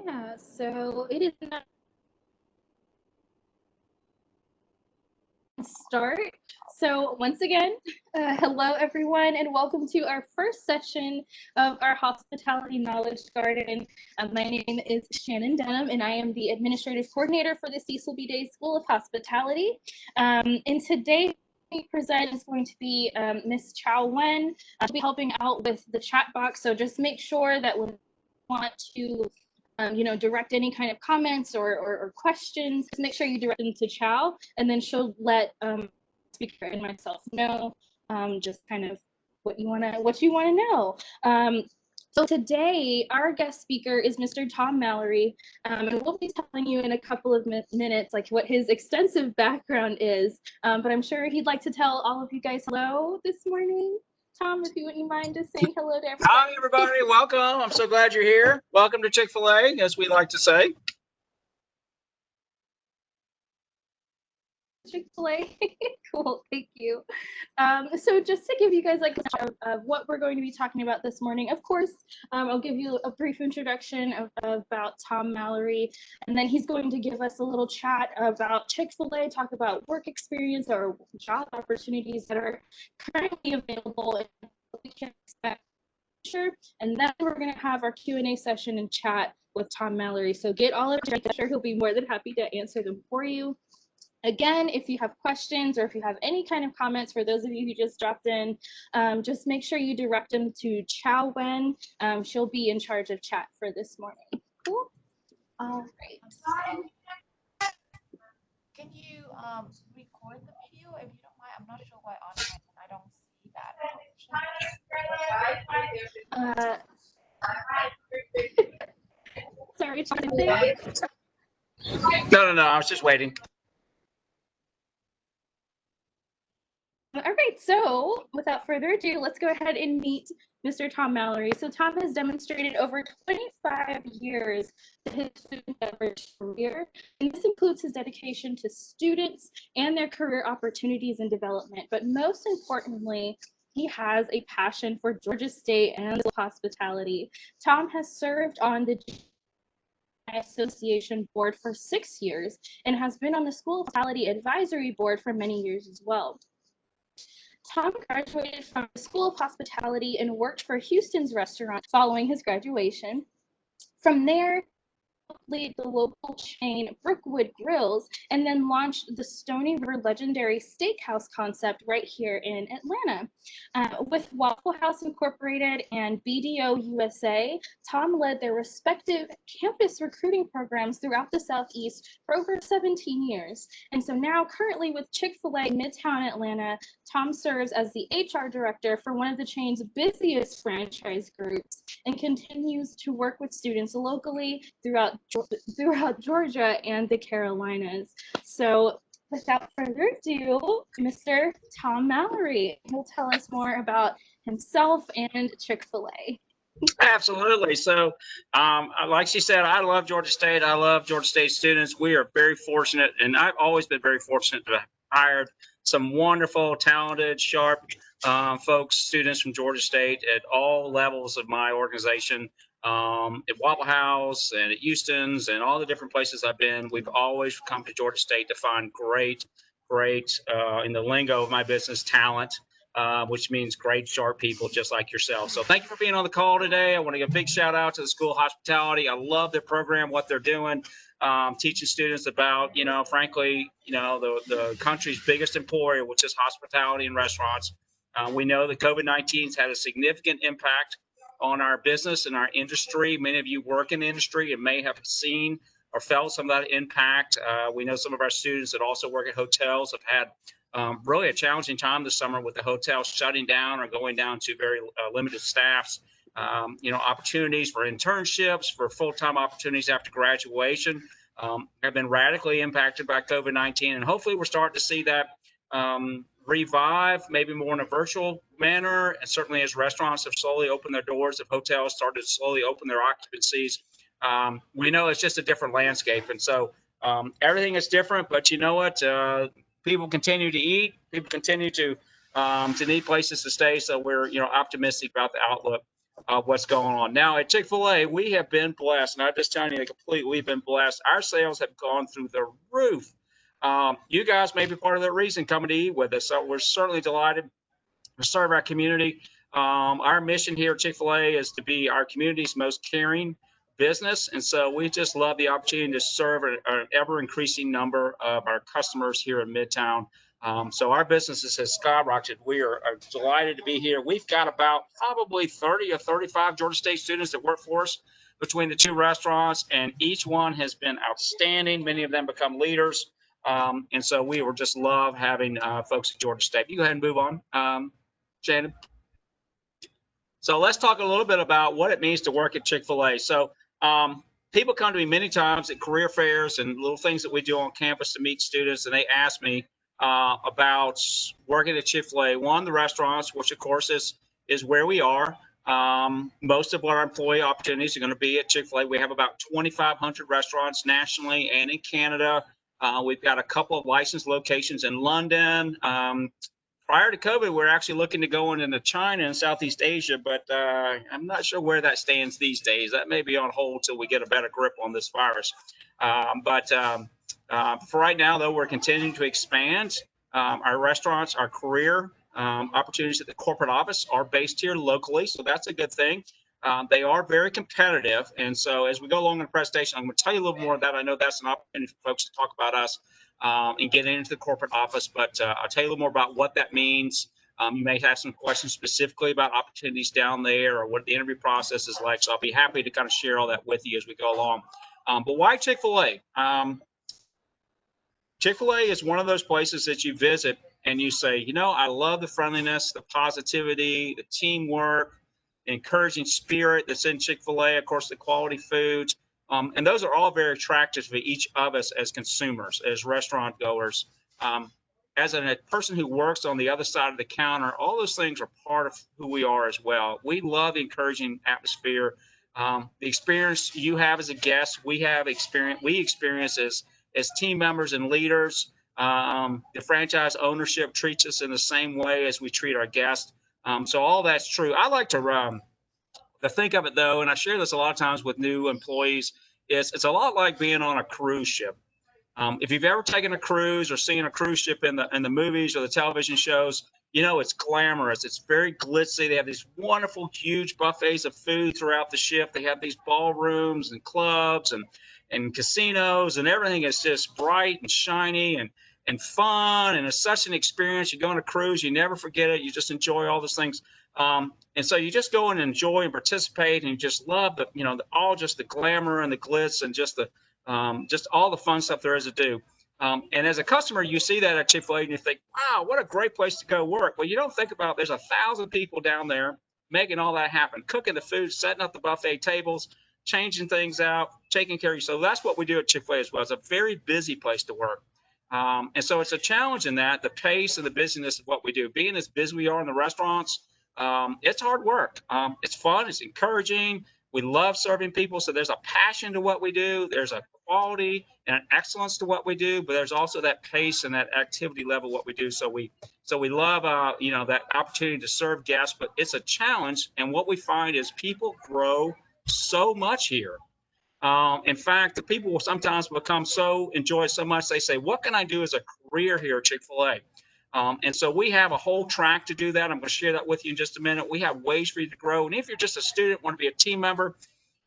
Yeah, so it is not start. So once again, hello everyone, and welcome to our first session of our Hospitality Knowledge Garden. My name is Shannon Denham, and I am the Administrative Coordinator for the Cecil B. Day School of Hospitality. And today, present is going to be Miss Chow Wen. She'll be helping out with the chat box, so just make sure that when you want to direct any kind of comments or questions, just make sure you direct them to Chow, and then she'll let speaker and myself know just kind of what you want to know. So today, our guest speaker is Mr. Tom Mallory, and we'll be telling you in a couple of minutes like what his extensive background is, but I'm sure he'd like to tell all of you guys hello this morning. Tom, if you wouldn't mind just saying hello to everybody. Hi, everybody. Welcome. I'm so glad you're here. Welcome to Chick-fil-A, as we like to say. Chick-fil-A. Cool, thank you. So just to give you guys like of what we're going to be talking about this morning, of course, I'll give you a brief introduction about Tom Mallory, and then he's going to give us a little chat about Chick-fil-A, talk about work experience or job opportunities that are currently available and what we can expect. And then we're going to have our Q&A session and chat with Tom Mallory. So get all of it. I'm sure he'll be more than happy to answer them for you. Again, if you have questions or if you have any kind of comments, for those of you who just dropped in, just make sure you direct them to Chow Wen. She'll be in charge of chat for this morning. Cool. All right. Can you record the video if you don't mind? I'm not sure why on my end I don't see that. Sorry, No. I was just waiting. All right, so without further ado, let's go ahead and meet Mr. Tom Mallory. So Tom has demonstrated over 25 years of his food and beverage career, and this includes his dedication to students and their career opportunities and development. But most importantly, he has a passion for Georgia State and hospitality. Tom has served on the Association Board for 6 years and has been on the School of Hospitality Advisory Board for many years as well. Tom graduated from the School of Hospitality and worked for Houston's Restaurant following his graduation. From there, he the local chain Brookwood Grills and then launched the Stony River Legendary Steakhouse concept right here in Atlanta. With Waffle House Incorporated and BDO USA, Tom led their respective campus recruiting programs throughout the Southeast for over 17 years. And so now currently with Chick-fil-A Midtown Atlanta, Tom serves as the HR director for one of the chain's busiest franchise groups and continues to work with students locally throughout Georgia and the Carolinas. So without further ado, Mr. Tom Mallory will tell us more about himself and Chick-fil-A. Absolutely. So, like she said, I love Georgia State. I love Georgia State students. We are very fortunate, and I've always been very fortunate to have hired some wonderful, talented, sharp folks, students from Georgia State at all levels of my organization. At Waffle House and at Houston's and all the different places I've been, we've always come to Georgia State to find great, in the lingo of my business, talent. Which means great, sharp people just like yourself. So thank you for being on the call today. I want to give a big shout out to the School of Hospitality. I love their program, what they're doing, teaching students about, frankly, the country's biggest employer, which is hospitality and restaurants. We know that COVID-19 has had a significant impact on our business and our industry. Many of you work in the industry and may have seen or felt some of that impact. We know some of our students that also work at hotels have had really a challenging time this summer with the hotels shutting down or going down to very limited staffs. Opportunities for internships, for full-time opportunities after graduation have been radically impacted by COVID-19. And hopefully we're starting to see that revive, maybe more in a virtual manner. And certainly as restaurants have slowly opened their doors, if hotels started to slowly open their occupancies, we know it's just a different landscape. And so everything is different, but you know what? People continue to eat. People continue to need places to stay. So we're, optimistic about the outlook. of what's going on. Now at Chick-fil-A, we have been blessed, and I'm just telling you, we've been blessed. Our sales have gone through the roof. You guys may be part of that reason coming to eat with us, so we're certainly delighted to serve our community. Our mission here at Chick-fil-A is to be our community's most caring business, and so we just love the opportunity to serve an ever-increasing number of our customers here in Midtown. So our business has skyrocketed. We are delighted to be here. We've got about probably 30 or 35 Georgia State students that work for us between the two restaurants, and each one has been outstanding. Many of them become leaders. And so we were just love having folks at Georgia State. You go ahead and move on, Shannon. So let's talk a little bit about what it means to work at Chick-fil-A. So people come to me many times at career fairs and little things that we do on campus to meet students, and they ask me about working at Chick-fil-A. One, the restaurants, which of course is where we are. Most of our employee opportunities are going to be at Chick-fil-A. We have about 2,500 restaurants nationally and in Canada. We've got a couple of licensed locations in London. Prior to COVID, we're actually looking to go into China and Southeast Asia, but I'm not sure where that stands these days. That may be on hold till we get a better grip on this virus. But for right now, though, we're continuing to expand. Our restaurants, our career opportunities at the corporate office are based here locally, so that's a good thing. They are very competitive, and so as we go along in the presentation, I'm going to tell you a little more of that. I know that's an opportunity for folks to talk about us and get into the corporate office, but I'll tell you a little more about what that means. You may have some questions specifically about opportunities down there or what the interview process is like, so I'll be happy to kind of share all that with you as we go along. But why Chick-fil-A? Chick-fil-A is one of those places that you visit and you say, you know, I love the friendliness, the positivity, the teamwork, encouraging spirit that's in Chick-fil-A, of course, the quality foods. And those are all very attractive to each of us as consumers, as restaurant goers. As a person who works on the other side of the counter, all those things are part of who we are as well. We love the encouraging atmosphere. The experience you have as a guest, we experience as team members and leaders. The franchise ownership treats us in the same way as we treat our guests. So all that's true. I like to think of it though, and I share this a lot of times with new employees, is it's a lot like being on a cruise ship. If you've ever taken a cruise or seen a cruise ship in the movies or the television shows, you know it's glamorous. It's very glitzy. They have these wonderful, huge buffets of food throughout the ship. They have these ballrooms and clubs and casinos, and everything is just bright and shiny and fun, and it's such an experience. You go on a cruise, you never forget it. You just enjoy all those things. And so you just go and enjoy and participate, and you just love just the glamour and the glitz and just all the fun stuff there is to do. And as a customer, you see that at Chick-fil-A and you think, wow, what a great place to go work. Well, you don't think about there's 1,000 people down there making all that happen, cooking the food, setting up the buffet tables, changing things out, taking care of you. So that's what we do at Chick-fil-A as well. It's a very busy place to work. And so it's a challenge in that, the pace and the busyness of what we do. Being as busy we are in the restaurants, it's hard work. It's fun. It's encouraging. We love serving people. So there's a passion to what we do. There's a quality and an excellence to what we do, but there's also that pace and that activity level what we do. So we love, that opportunity to serve guests, but it's a challenge. And what we find is people grow so much here. In fact, the people will sometimes enjoy it so much, they say, what can I do as a career here at Chick-fil-A? And so we have a whole track to do that. I'm going to share that with you in just a minute. We have ways for you to grow. And if you're just a student, want to be a team member,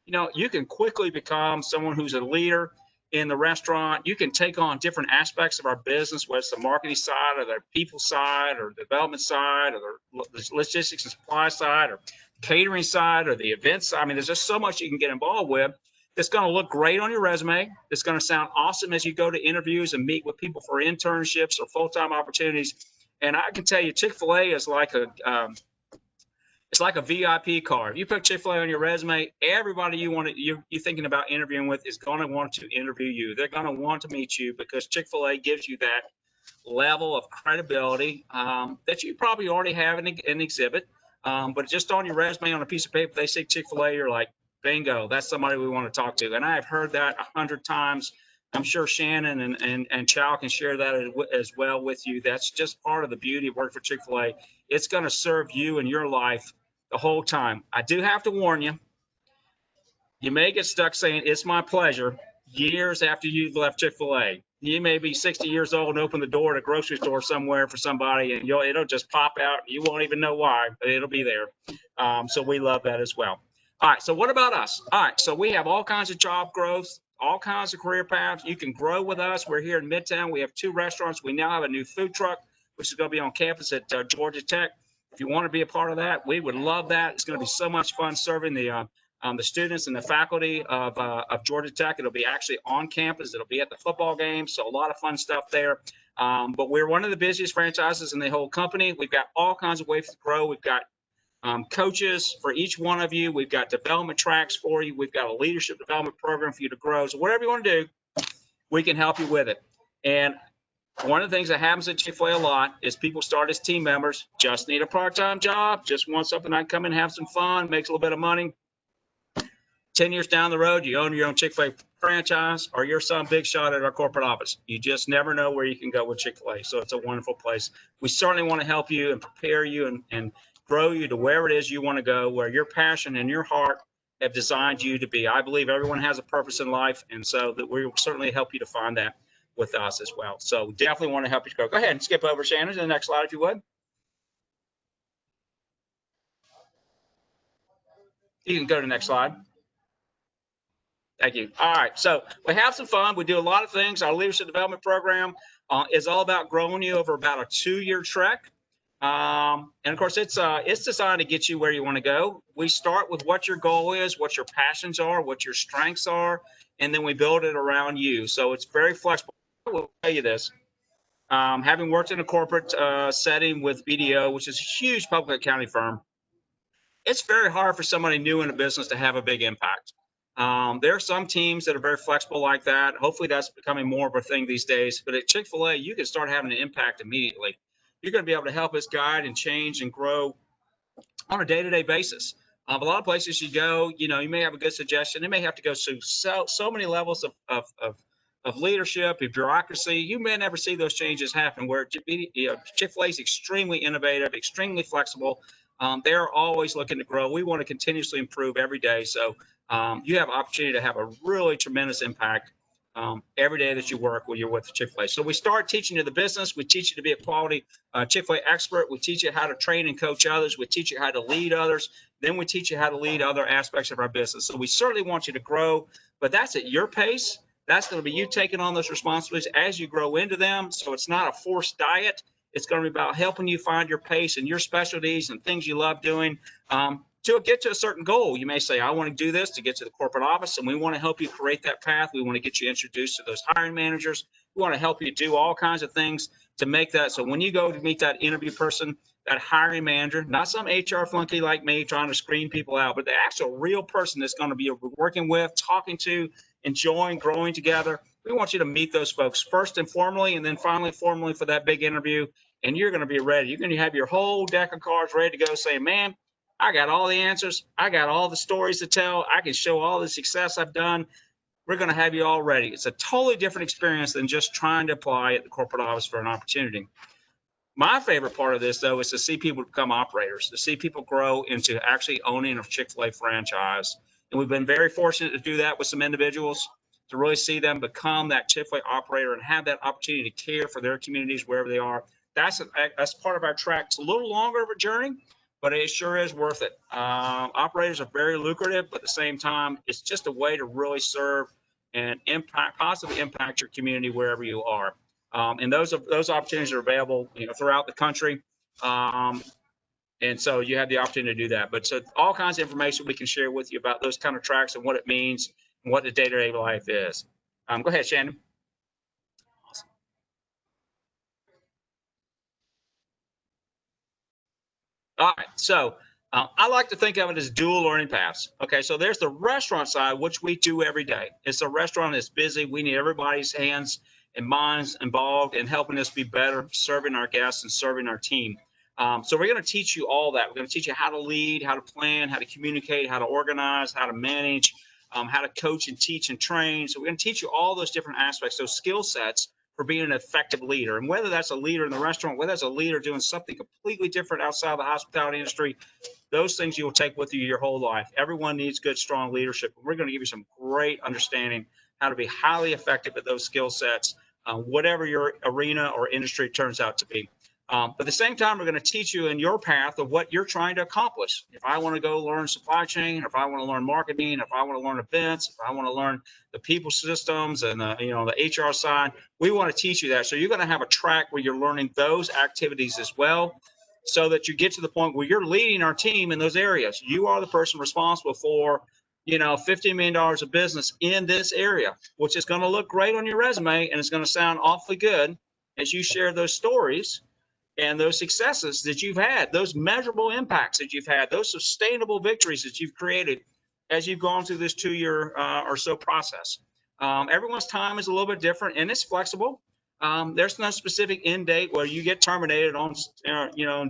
you can quickly become someone who's a leader in the restaurant. You can take on different aspects of our business, whether it's the marketing side or the people side or the development side or the logistics and supply side or catering side or the event side. I mean, there's just so much you can get involved with. It's going to look great on your resume. It's going to sound awesome as you go to interviews and meet with people for internships or full-time opportunities. And I can tell you, Chick-fil-A is like it's like a VIP card. You put Chick-fil-A on your resume, everybody you're thinking about interviewing with is going to want to interview you. They're going to want to meet you because Chick-fil-A gives you that level of credibility that you probably already have in exhibit. But just on your resume on a piece of paper, they say Chick-fil-A, you're like, bingo, that's somebody we want to talk to. And I've heard that 100 times. I'm sure Shannon and Chow can share that as well with you. That's just part of the beauty of working for Chick-fil-A. It's going to serve you in your life the whole time. I do have to warn you, you may get stuck saying, it's my pleasure, years after you've left Chick-fil-A. You may be 60 years old and open the door at a grocery store somewhere for somebody, and it'll just pop out. You won't even know why, but it'll be there. So we love that as well. All right, so what about us? All right, so we have all kinds of job growth, all kinds of career paths. You can grow with us. We're here in Midtown. We have 2 restaurants. We now have a new food truck, which is going to be on campus at Georgia Tech. If you want to be a part of that, we would love that. It's going to be so much fun serving the students and the faculty of Georgia Tech. It'll be actually on campus. It'll be at the football game, so a lot of fun stuff there. But we're one of the busiest franchises in the whole company. We've got all kinds of ways to grow. We've got coaches for each one of you. We've got development tracks for you. We've got a leadership development program for you to grow. So whatever you want to do, we can help you with it. And one of the things that happens at Chick-fil-A a lot is people start as team members, just need a part-time job, just want something I can come in and have some fun, makes a little bit of money. 10 years down the road, you own your own Chick-fil-A franchise, or you're some big shot at our corporate office. You just never know where you can go with Chick-fil-A. So it's a wonderful place. We certainly want to help you and prepare you and grow you to wherever it is you want to go, where your passion and your heart have designed you to be. I believe everyone has a purpose in life, and so that we will certainly help you to find that with us as well. So definitely want to help you to grow. Go ahead and skip over, Shannon, to the next slide if you would. You can go to the next slide. Thank you. All right, so we have some fun. We do a lot of things. Our leadership development program is all about growing you over about a 2-year trek. And of course, it's designed to get you where you want to go. We start with what your goal is, what your passions are, what your strengths are, and then we build it around you. So it's very flexible. I will tell you this. Having worked in a corporate setting with BDO, which is a huge public accounting firm, it's very hard for somebody new in a business to have a big impact. There are some teams that are very flexible like that. Hopefully that's becoming more of a thing these days. But at Chick-fil-A, you can start having an impact immediately. You're going to be able to help us guide and change and grow on a day-to-day basis. A lot of places you go, you may have a good suggestion. They may have to go through so many levels of leadership, of bureaucracy. You may never see those changes happen. Where Chick-fil-A is extremely innovative, extremely flexible. They're always looking to grow. We want to continuously improve every day. So you have opportunity to have a really tremendous impact every day that you work when you're with Chick-fil-A. So we start teaching you the business. We teach you to be a quality Chick-fil-A expert. We teach you how to train and coach others. We teach you how to lead others. Then we teach you how to lead other aspects of our business. So we certainly want you to grow, but that's at your pace. That's going to be you taking on those responsibilities as you grow into them. So it's not a forced diet. It's going to be about helping you find your pace and your specialties and things you love doing to get to a certain goal. You may say, I want to do this to get to the corporate office, and we want to help you create that path. We want to get you introduced to those hiring managers. We want to help you do all kinds of things to make that. So when you go to meet that interview person, that hiring manager, not some HR flunky like me trying to screen people out, but the actual real person that's going to be working with, talking to, enjoying, growing together. We want you to meet those folks first and formally, and then finally formally for that big interview. And you're going to be ready. You're going to have your whole deck of cards ready to go, saying, man, I got all the answers. I got all the stories to tell. I can show all the success I've done. We're going to have you all ready. It's a totally different experience than just trying to apply at the corporate office for an opportunity. My favorite part of this, though, is to see people become operators, to see people grow into actually owning a Chick-fil-A franchise. And we've been very fortunate to do that with some individuals, to really see them become that Chick-fil-A operator and have that opportunity to care for their communities wherever they are. That's part of our track. It's a little longer of a journey, but it sure is worth it. Operators are very lucrative, but at the same time, it's just a way to really serve and positively impact your community wherever you are. And those opportunities are available, throughout the country. And so you have the opportunity to do that. But so all kinds of information we can share with you about those kind of tracks and what it means and what the day-to-day life is. Go ahead, Shannon. Awesome. All right, so I like to think of it as dual learning paths. Okay, so there's the restaurant side, which we do every day. It's a restaurant that's busy. We need everybody's hands and minds involved in helping us be better, serving our guests and serving our team. So we're going to teach you all that. We're going to teach you how to lead, how to plan, how to communicate, how to organize, how to manage, how to coach and teach and train. So we're going to teach you all those different aspects, those skill sets for being an effective leader. And whether that's a leader in the restaurant, whether that's a leader doing something completely different outside the hospitality industry, those things you will take with you your whole life. Everyone needs good, strong leadership. We're going to give you some great understanding how to be highly effective at those skill sets, whatever your arena or industry turns out to be. But at the same time, we're going to teach you in your path of what you're trying to accomplish. If I want to go learn supply chain, if I want to learn marketing, if I want to learn events, if I want to learn the people systems and the HR side, we want to teach you that. So you're going to have a track where you're learning those activities as well, so that you get to the point where you're leading our team in those areas. You are the person responsible for, $15 million of business in this area, which is going to look great on your resume, and it's going to sound awfully good as you share those stories and those successes that you've had, those measurable impacts that you've had, those sustainable victories that you've created as you've gone through this 2-year or so process. Everyone's time is a little bit different, and it's flexible. There's no specific end date where you get terminated on,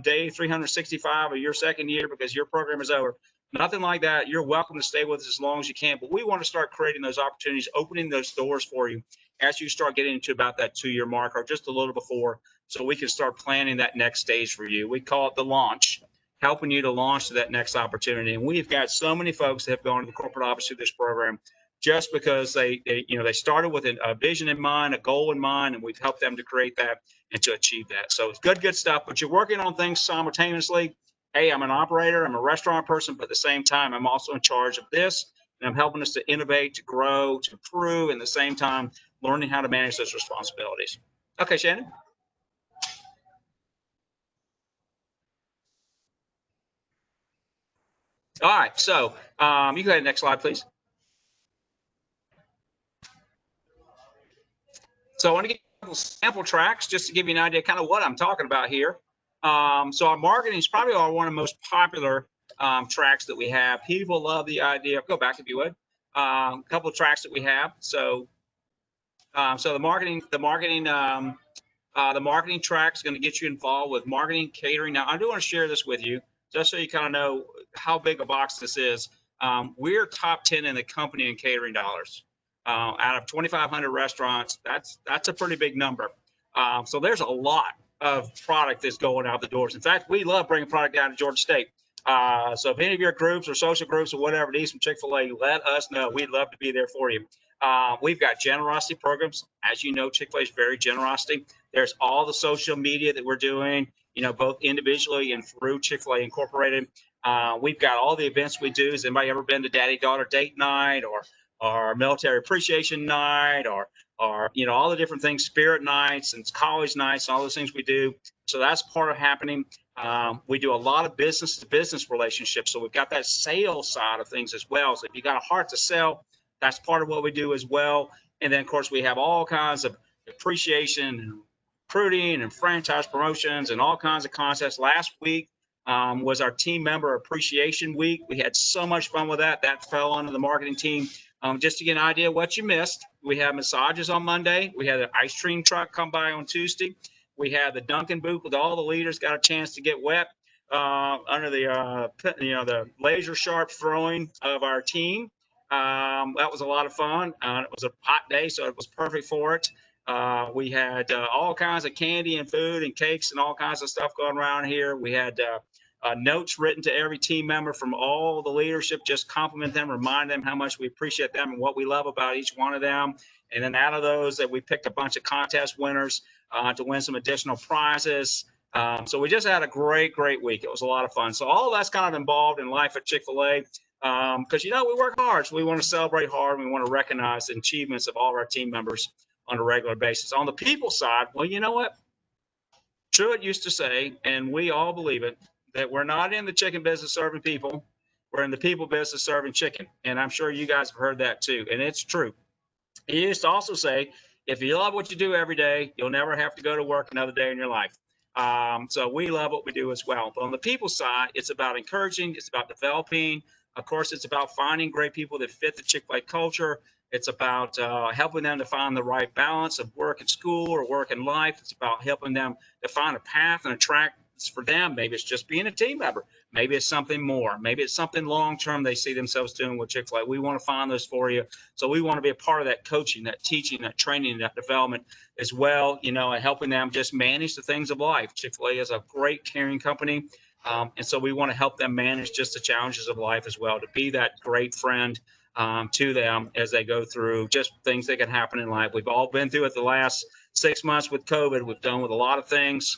day 365 of your second year because your program is over. Nothing like that. You're welcome to stay with us as long as you can, but we want to start creating those opportunities, opening those doors for you as you start getting into about that 2-year mark or just a little before, so we can start planning that next stage for you. We call it the launch, helping you to launch to that next opportunity. And we've got so many folks that have gone to the corporate office through this program just because they started with a vision in mind, a goal in mind, and we've helped them to create that and to achieve that. So it's good stuff, but you're working on things simultaneously. Hey, I'm an operator, I'm a restaurant person, but at the same time, I'm also in charge of this, and I'm helping us to innovate, to grow, to improve, and at the same time, learning how to manage those responsibilities. Okay, Shannon. All right, so you go ahead, next slide, please. So I want to give you a couple sample tracks just to give you an idea kind of what I'm talking about here. So our marketing is probably one of the most popular tracks that we have. People love the idea. Go back if you would. A couple of tracks that we have. So the marketing track is going to get you involved with marketing, catering. Now, I do want to share this with you just so you kind of know how big a box this is. We're top 10 in the company in catering dollars. Out of 2,500 restaurants, that's a pretty big number. So there's a lot of product that's going out the doors. In fact, we love bringing product down to Georgia State. So if any of your groups or social groups or whatever need some Chick-fil-A, let us know. We'd love to be there for you. We've got generosity programs. As you know, Chick-fil-A is very generosity. There's all the social media that we're doing, both individually and through Chick-fil-A Incorporated. We've got all the events we do. Has anybody ever been to daddy-daughter date night or military appreciation night or all the different things, spirit nights and college nights, all those things we do. So that's part of happening. We do a lot of business to business relationships. So we've got that sales side of things as well. So if you got a heart to sell, that's part of what we do as well. And then of course we have all kinds of appreciation and recruiting and franchise promotions and all kinds of contests. Last week was our team member appreciation week. We had so much fun with that. That fell onto the marketing team. Just to get an idea of what you missed, we had massages on Monday. We had an ice cream truck come by on Tuesday. We had the Dunkin' booth with all the leaders got a chance to get wet under the laser sharp throwing of our team. That was a lot of fun. It was a hot day, so it was perfect for it. We had all kinds of candy and food and cakes and all kinds of stuff going around here. We had notes written to every team member from all the leadership, just compliment them, remind them how much we appreciate them and what we love about each one of them. And then out of those, that we picked a bunch of contest winners to win some additional prizes. So we just had a great week. It was a lot of fun. So all of that's kind of involved in life at Chick-fil-A because, we work hard. So we want to celebrate hard. And we want to recognize the achievements of all of our team members on a regular basis. On the people side, well, you know what? Truett used to say, and we all believe it, that we're not in the chicken business serving people. We're in the people business serving chicken. And I'm sure you guys have heard that too. And it's true. He used to also say, if you love what you do every day, you'll never have to go to work another day in your life. So we love what we do as well. But on the people side, it's about encouraging. It's about developing. Of course, it's about finding great people that fit the Chick-fil-A culture. It's about helping them to find the right balance of work and school or work and life. It's about helping them to find a path and a track it's for them. Maybe it's just being a team member. Maybe it's something more. Maybe it's something long-term they see themselves doing with Chick-fil-A. We want to find those for you. So we want to be a part of that coaching, that teaching, that training, that development as well, you know, and helping them just manage the things of life. Chick-fil-A is a great caring company. And so we want to help them manage just the challenges of life as well, to be that great friend to them as they go through just things that can happen in life. We've all been through it the last 6 months with COVID. We've done with a lot of things.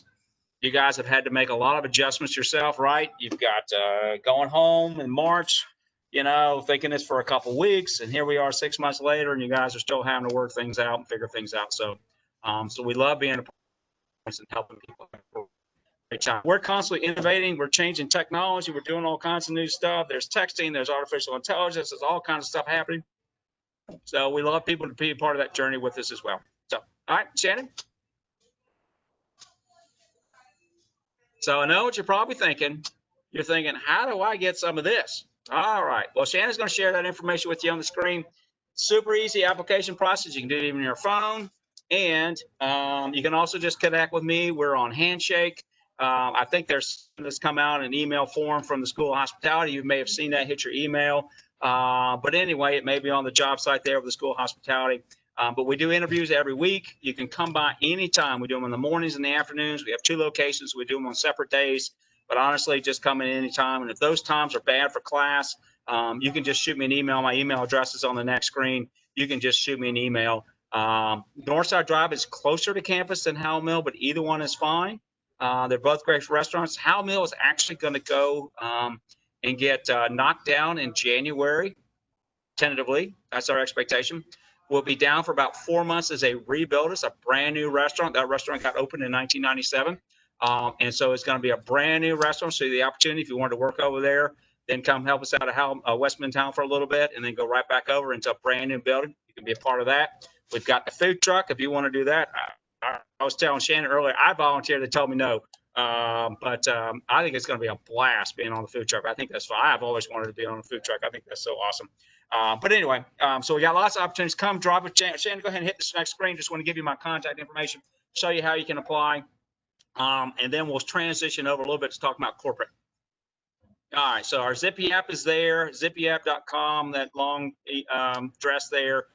You guys have had to make a lot of adjustments yourself, right? You've got going home in March, you know, thinking it's for a couple of weeks, and here we are 6 months later, and you guys are still having to work things out and figure things out. So, so we love being a part of this and helping people. We're constantly innovating. We're changing technology. We're doing all kinds of new stuff. There's texting. There's artificial intelligence. There's all kinds of stuff happening. So we love people to be a part of that journey with us as well. So, all right, Shannon. So I know what you're probably thinking. You're thinking, how do I get some of this? All right. Well, Shannon's going to share that information with you on the screen. Super easy application process. You can do it even on your phone. And you can also just connect with me. We're on Handshake. I think there's this come out in email form from the School of Hospitality. You may have seen that hit your email. But anyway, it may be on the job site there with the School of Hospitality. But we do interviews every week. You can come by anytime. We do them in the mornings and the afternoons. We have 2 locations. We do them on separate days. But honestly, just come in anytime. And if those times are bad for class, you can just shoot me an email. My email address is on the next screen. You can just shoot me an email. Northside Drive is closer to campus than Howell Mill, but either one is fine. They're both great restaurants. Howell Mill is actually going to go and get knocked down in January, tentatively. That's our expectation. We'll be down for about 4 months as a rebuild. It's a brand new restaurant. That restaurant got opened in 1997. And so it's going to be a brand new restaurant. So the opportunity, if you wanted to work over there, then come help us out of West Midtown for a little bit, and then go right back over into a brand new building. You can be a part of that. We've got the food truck if you want to do that. I was telling Shannon earlier, I volunteered. They told me no. But I think it's going to be a blast being on the food truck. I think that's fun. I've always wanted to be on the food truck. I think that's so awesome. But anyway, so we got lots of opportunities. Come drop with Shannon. Shannon, go ahead and hit this next screen. Just want to give you my contact information, show you how you can apply. And then we'll transition over a little bit to talk about corporate. All right, so our Zippy app is there, zippyapp.com, that long address there.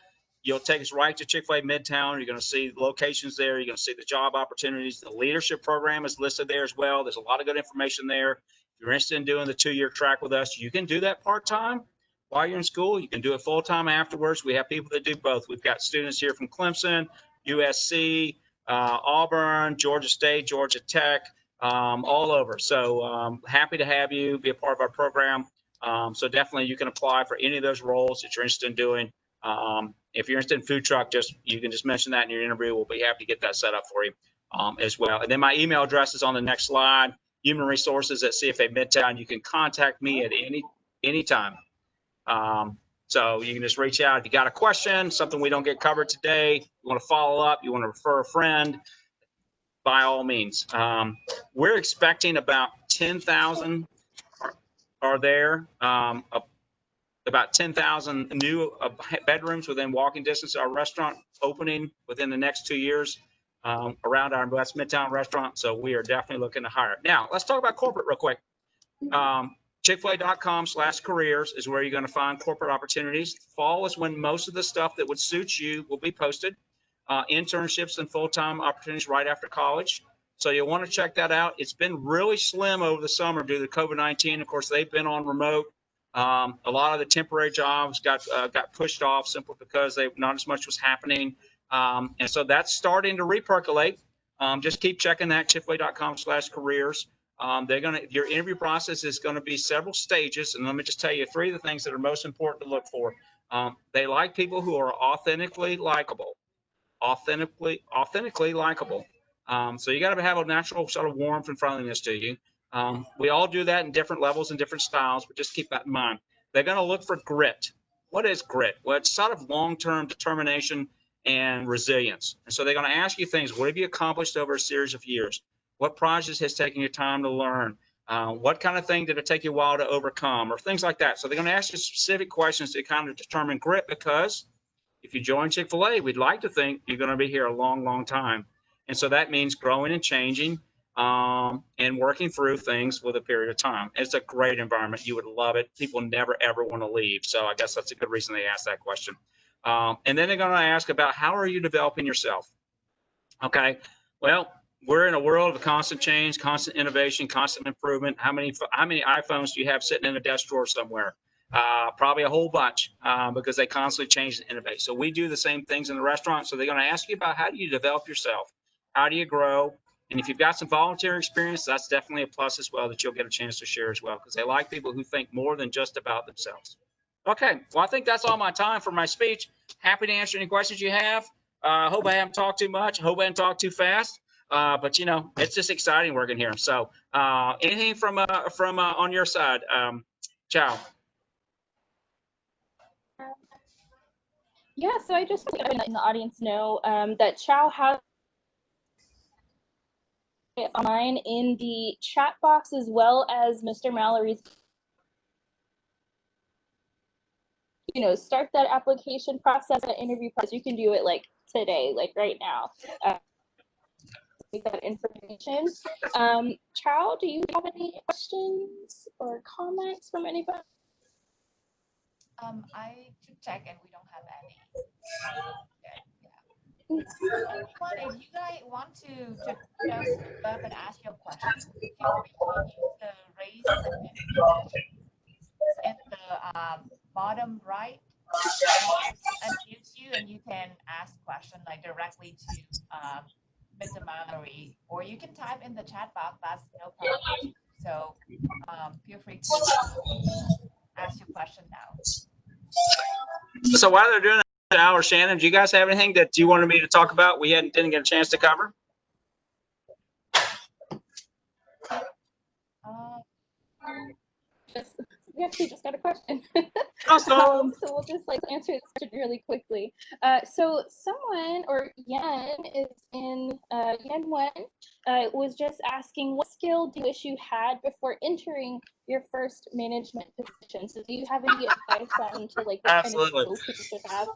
You'll take us right to Chick-fil-A Midtown. You're going to see locations there. You're going to see the job opportunities. The leadership program is listed there as well. There's a lot of good information there. If you're interested in doing the 2-year track with us, you can do that part-time while you're in school. You can do it full-time afterwards. We have people that do both. We've got students here from Clemson, USC, Auburn, Georgia State, Georgia Tech, all over. So happy to have you be a part of our program. So definitely you can apply for any of those roles that you're interested in doing. If you're interested in food truck, you can just mention that in your interview. We'll be happy to get that set up for you as well. And then my email address is on the next slide. Human Resources at CFA Midtown. You can contact me at any time. So you can just reach out if you got a question, something we don't get covered today. You want to follow up, you want to refer a friend, by all means. We're expecting about 10,000 are there. About 10,000 new bedrooms within walking distance of our restaurant opening within the next 2 years around our West Midtown restaurant. So we are definitely looking to hire. Now, let's talk about corporate real quick. Chickfil-A.com/careers is where you're going to find corporate opportunities. Fall is when most of the stuff that would suit you will be posted. Internships and full-time opportunities right after college. So you'll want to check that out. It's been really slim over the summer due to COVID-19. Of course, they've been on remote. A lot of the temporary jobs got pushed off simply because not as much was happening. And so that's starting to repercolate. Just keep checking that, Chickfil-A.com/careers. Your interview process is going to be several stages. And let me just tell you 3 of the things that are most important to look for. They like people who are authentically likable. Authentically likable. So you got to have a natural sort of warmth and friendliness to you. We all do that in different levels and different styles, but just keep that in mind. They're going to look for grit. What is grit? Well, it's sort of long-term determination and resilience. And so they're going to ask you things. What have you accomplished over a series of years? What projects has taken you time to learn? What kind of thing did it take you a while to overcome, or things like that? So they're going to ask you specific questions to kind of determine grit, because if you join Chick-fil-A, we'd like to think you're going to be here a long, long time. And so that means growing and changing. and working through things with a period of time. It's a great environment. You would love it. People never, ever want to leave. So I guess that's a good reason they asked that question. And then they're going to ask about how are you developing yourself? Okay. Well, we're in a world of constant change, constant innovation, constant improvement. How many iPhones do you have sitting in a desk drawer somewhere? Probably a whole bunch because they constantly change and innovate. So we do the same things in the restaurant. So they're going to ask you about how do you develop yourself? How do you grow? And if you've got some volunteer experience, that's definitely a plus as well that you'll get a chance to share as well because they like people who think more than just about themselves. Okay, well, I think that's all my time for my speech. Happy to answer any questions you have. Hope I haven't talked too much. Hope I haven't talked too fast. But you know, it's just exciting working here. So anything from on your side, Chow? Yeah, so I just want to let the audience know that Chow has it online in the chat box as well as Mr. Mallory's. You know, start that application process, that interview process. You can do it like today, like right now. That information. Chow, do you have any questions or comments from anybody? I should check and we don't have any. Anyone, if you guys want to just up and ask your question, feel free to use the raise the hand feature in the bottom right. Unmute you and you can ask question like directly to Mr. Mallory, or you can type in the chat box. That's no problem. So feel free to ask your question now. So while they're doing that, Al or Shannon, do you guys have anything that you wanted me to talk about we didn't get a chance to cover? We actually just got a question. Awesome. So we'll just like answer this question really quickly. So someone, or Yen is in, Yen Wen was just asking, what skill do you wish you had before entering your first management position? So do you have any advice on to like what kind of skills people should have?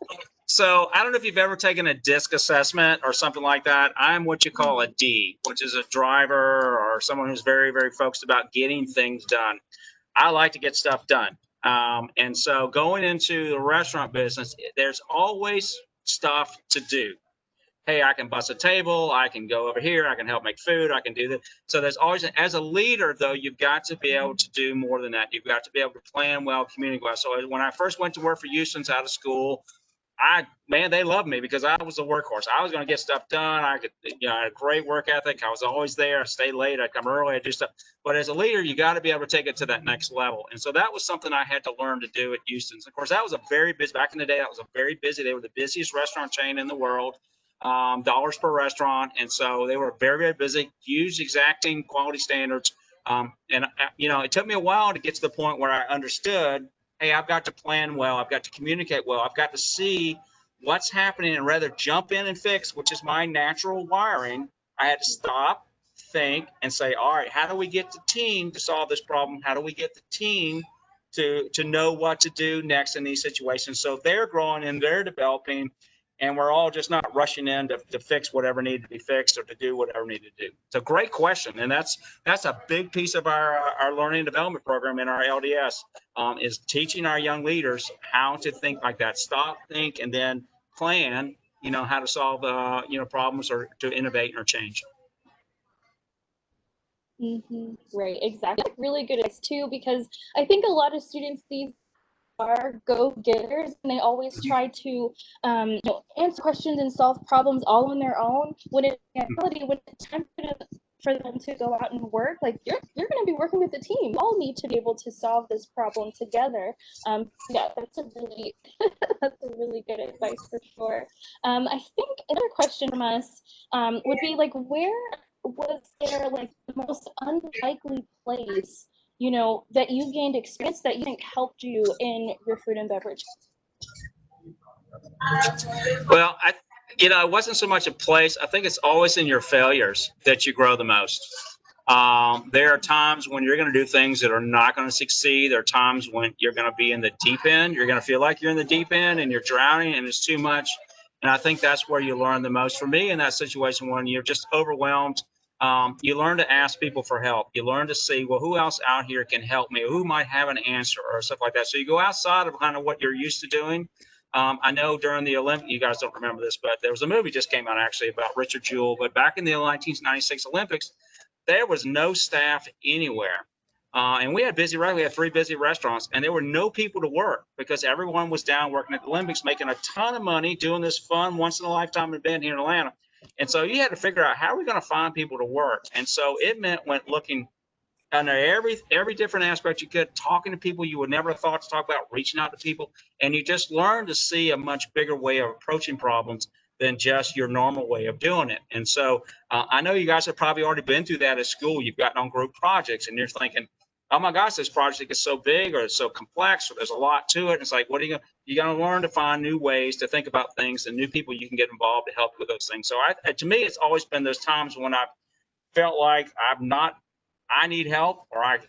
So I don't know if you've ever taken a DISC assessment or something like that. I'm what you call a D, which is a driver or someone who's very, very focused about getting things done. I like to get stuff done. And so going into the restaurant business, there's always stuff to do. Hey, I can bus a table. I can go over here. I can help make food. I can do this. So there's always, as a leader, though, you've got to be able to do more than that. You've got to be able to plan well, communicate well. So when I first went to work for Houston's out of school, they loved me because I was a workhorse. I was going to get stuff done. I had a great work ethic. I was always there. I stayed late. I'd come early. I'd do stuff. But as a leader, you got to be able to take it to that next level. And so that was something I had to learn to do at Houston's. Of course, that was a very busy, back in the day, that was a very busy, they were the busiest restaurant chain in the world, dollars per restaurant. And so they were very, very busy, huge exacting quality standards. It took me a while to get to the point where I understood, hey, I've got to plan well. I've got to communicate well. I've got to see what's happening and rather jump in and fix, which is my natural wiring. I had to stop, think, and say, all right, how do we get the team to solve this problem? How do we get the team to know what to do next in these situations? So they're growing and they're developing, and we're all just not rushing in to fix whatever needed to be fixed or to do whatever needed to do. It's a great question, and that's a big piece of our learning and development program in our LDS, is teaching our young leaders how to think like that. Stop, think, and then plan, how to solve, problems or to innovate or change. Right, exactly. Really good advice too, because I think a lot of students these are go-getters and they always try to answer questions and solve problems all on their own, when in reality, when it's time for them to go out and work, like you're going to be working with the team. You all need to be able to solve this problem together. Yeah, that's a really good advice for sure. I think another question from us would be like, where was there like the most unlikely place that you gained experience that you think helped you in your food and beverage? Well, it wasn't so much a place. I think it's always in your failures that you grow the most. There are times when you're going to do things that are not going to succeed. There are times when you're going to be in the deep end. You're going to feel like you're in the deep end and you're drowning and it's too much. And I think that's where you learn the most. For me, in that situation, when you're just overwhelmed, You learn to ask people for help. You learn to see, well, who else out here can help me? Who might have an answer or stuff like that. So you go outside of kind of what you're used to doing. I know during the Olympics, you guys don't remember this, but there was a movie just came out actually about Richard Jewell. But back in the 1996 Olympics, there was no staff anywhere. And we had we had 3 busy restaurants, and there were no people to work because everyone was down working at the Olympics, making a ton of money, doing this fun once in a lifetime event here in Atlanta. And so you had to figure out how are we going to find people to work. And so it went looking under every different aspect you could, talking to people you would never have thought to talk about, reaching out to people, and you just learn to see a much bigger way of approaching problems than just your normal way of doing it. And so I know you guys have probably already been through that at school. You've gotten on group projects, and you're thinking, oh my gosh, this project is so big or it's so complex or there's a lot to it. And it's like, what are you got to learn to find new ways to think about things and new people you can get involved to help with those things. So to me, it's always been those times when I've felt like I need help, or I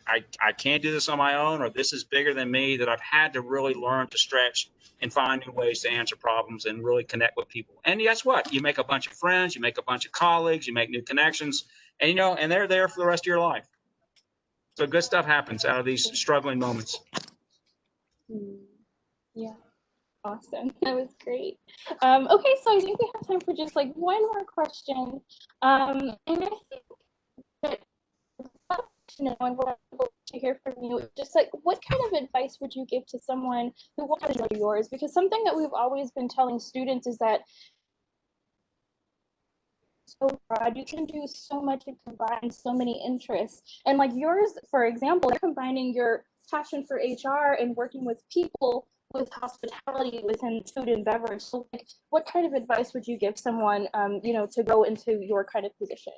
can't do this on my own, or this is bigger than me, that I've had to really learn to stretch and find new ways to answer problems and really connect with people. And guess what? You make a bunch of friends, you make a bunch of colleagues, you make new connections, and and they're there for the rest of your life. So good stuff happens out of these struggling moments. Yeah, awesome. That was great. Okay, so I think we have time for just like one more question. And I think that to know and what I'd love to hear from you, just like what kind of advice would you give to someone who wants to do yours? Because something that we've always been telling students is that so broad, you can do so much and combine so many interests. And like yours, for example, combining your passion for HR and working with people with hospitality within food and beverage. So like, what kind of advice would you give someone, to go into your kind of position?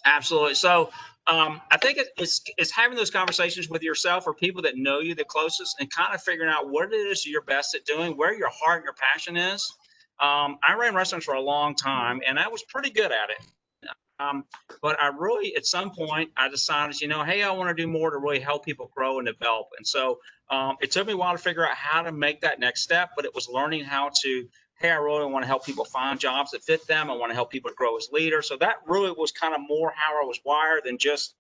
Absolutely. So I think it's having those conversations with yourself or people that know you the closest and kind of figuring out what it is you're best at doing, where your heart and your passion is. I ran restaurants for a long time and I was pretty good at it. But I really, at some point, I decided, hey, I want to do more to really help people grow and develop. And so it took me a while to figure out how to make that next step, but it was learning how to, hey, I really want to help people find jobs that fit them. I want to help people grow as leaders. So that really was kind of more how I was wired than just,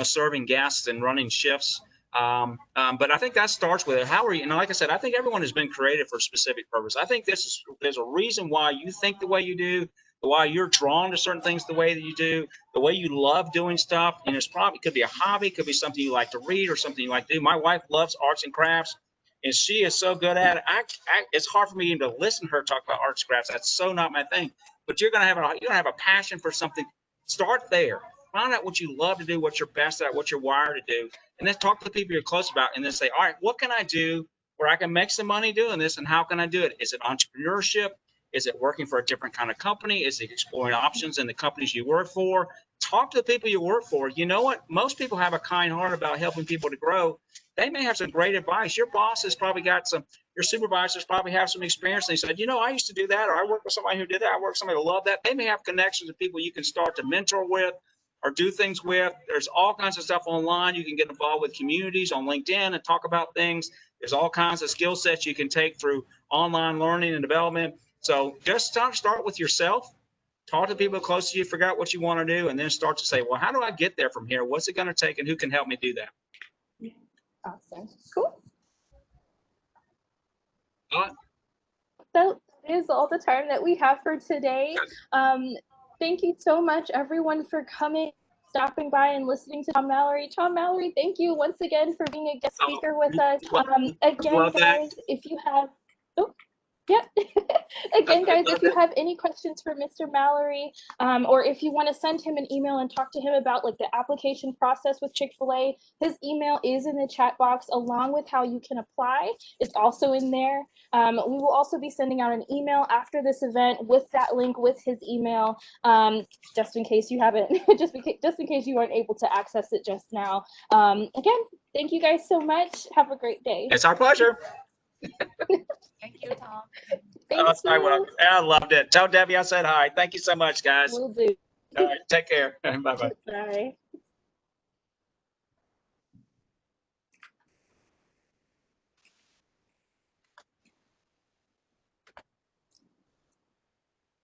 serving guests and running shifts. But I think that starts with it. How are you? Like I said, I think everyone has been created for a specific purpose. I think there's a reason why you think the way you do, why you're drawn to certain things the way that you do, the way you love doing stuff. And it could be a hobby, could be something you like to read or something you like to do. My wife loves arts and crafts, and she is so good at it. It's hard for me even to listen to her talk about arts and crafts. That's so not my thing. But you're gonna have a passion for something. Start there. Find out what you love to do, what you're best at, what you're wired to do, and then talk to the people you're close about, and then say, all right, what can I do where I can make some money doing this, and how can I do it? Is it entrepreneurship? Is it working for a different kind of company? Is it exploring options in the companies you work for? Talk to the people you work for. You know what? Most people have a kind heart about helping people to grow. They may have some great advice. Your boss has probably got your supervisors probably have some experience. They said, I used to do that, or I worked with somebody who did that. I worked with somebody who loved that. They may have connections with people you can start to mentor with or do things with. There's all kinds of stuff online. You can get involved with communities on LinkedIn and talk about things. There's all kinds of skill sets you can take through online learning and development. So just start with yourself, talk to people close to you, figure out what you want to do, and then start to say, well, how do I get there from here? What's it going to take, and who can help me do that? Awesome. Cool. Right. That is all the time that we have for today. Thank you so much, everyone, for coming, stopping by, and listening to Tom Mallory. Tom Mallory, thank you once again for being a guest speaker with us. Again, guys, if you have... Yeah. Again, guys, if you have any questions for Mr. Mallory, or if you want to send him an email and talk to him about like the application process with Chick-fil-A, his email is in the chat box along with how you can apply. It's also in there. We will also be sending out an email after this event with that link with his email, just in case you haven't, just in case you weren't able to access it just now. Again, thank you guys so much. Have a great day. It's our pleasure. Thank you, Tom. Thanks. I loved it. Tell Debbie I said hi. Thank you so much, guys. Will do. All right, take care. Bye-bye. Bye.